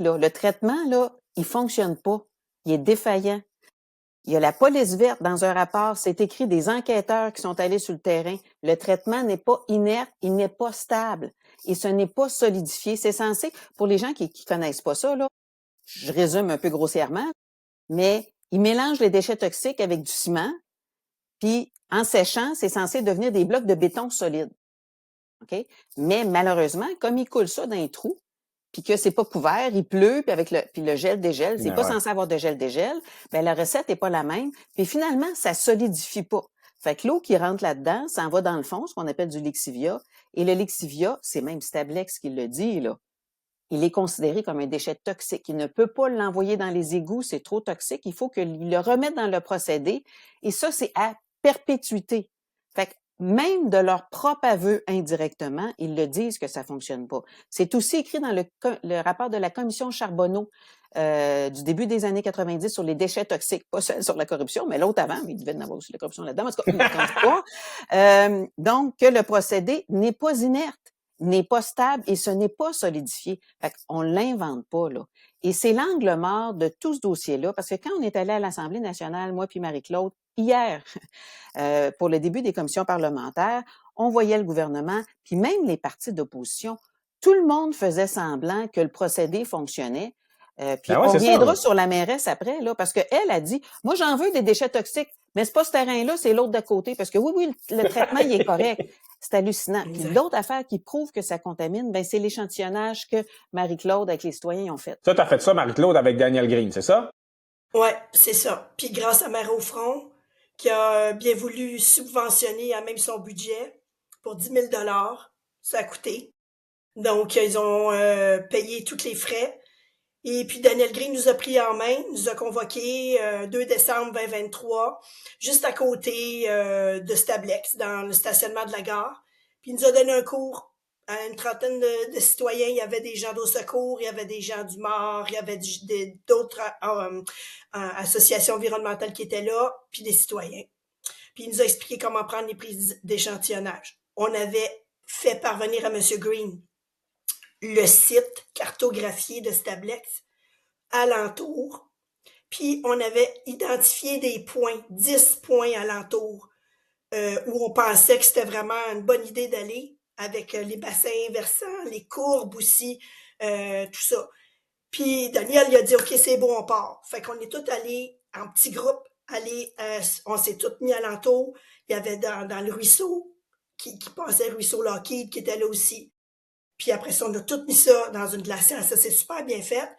là, le traitement, là, il fonctionne pas. Il est défaillant. Il y a la police verte dans un rapport, c'est écrit des enquêteurs qui sont allés sur le terrain. Le traitement n'est pas inerte, il n'est pas stable et ce n'est pas solidifié. C'est censé, pour les gens qui connaissent pas ça, là, je résume un peu grossièrement, mais ils mélangent les déchets toxiques avec du ciment, puis en séchant, c'est censé devenir des blocs de béton solides. OK? Mais malheureusement, comme ils coulent ça dans un trou, puis que c'est pas couvert, il pleut, puis avec le gel dégèle, c'est pas censé avoir de gel dégèle, ben la recette est pas la même, puis finalement ça solidifie pas. Fait que l'eau qui rentre là-dedans, ça en va dans le fond, ce qu'on appelle du lexivia, et le lexivia, c'est même Stablex qui le dit là. Il est considéré comme un déchet toxique. Il ne peut pas l'envoyer dans les égouts, c'est trop toxique. Il faut qu'il le remette dans le procédé, et ça c'est à perpétuité. Fait que même de leur propre aveu indirectement, ils le disent que ça fonctionne pas. C'est aussi écrit dans le rapport de la commission Charbonneau du début des années 90 sur les déchets toxiques, pas celle sur la corruption, mais l'autre avant, mais il devait y en avoir aussi la corruption là-dedans, en tout cas, il ne pas. Donc, que le procédé n'est pas inerte, n'est pas stable et ce n'est pas solidifié. Fait qu'on l'invente pas, là. Et c'est l'angle mort de tout ce dossier-là, parce que quand on est allé à l'Assemblée nationale, moi puis Marie-Claude, hier, pour le début des commissions parlementaires, on voyait le gouvernement, puis même les partis d'opposition, tout le monde faisait semblant que le procédé fonctionnait. Puis on reviendra sur la mairesse après, là, parce qu'elle a dit, moi j'en veux des déchets toxiques, mais c'est pas ce terrain-là, c'est l'autre de côté, parce que oui, le traitement, il est correct. C'est hallucinant. Puis l'autre affaire qui prouve que ça contamine, ben c'est l'échantillonnage que Marie-Claude avec les citoyens ont fait. Ça, t'as fait ça, Marie-Claude, avec Daniel Green, c'est ça? Ouais, c'est ça. Puis grâce à Maire au Front, qui a bien voulu subventionner à même son budget pour 10 000 ça a coûté. Donc, ils ont payé tous les frais. Et puis, Daniel Green nous a pris en main, nous a convoqués 2 décembre 2023, juste à côté de Stablex, dans le stationnement de la gare. Puis, il nous a donné un cours à une trentaine de citoyens. Il y avait des gens d'au secours, il y avait des gens du MOR, il y avait d'autres associations environnementales qui étaient là, puis des citoyens. Puis, il nous a expliqué comment prendre les prises d'échantillonnage. On avait fait parvenir à M. Green le site cartographié de Stablex alentour, puis on avait identifié des points, 10 points alentour, où on pensait que c'était vraiment une bonne idée d'aller, avec les bassins versants, les courbes aussi, tout ça. Puis Daniel, il a dit, OK, c'est bon, on part. Fait qu'on est tous allés en petits groupes, on s'est tous mis alentour. Il y avait dans le ruisseau, qui passait, le ruisseau Lockheed, qui était là aussi. Puis après ça, on a tout mis ça dans une glacière. Ça, c'est super bien fait.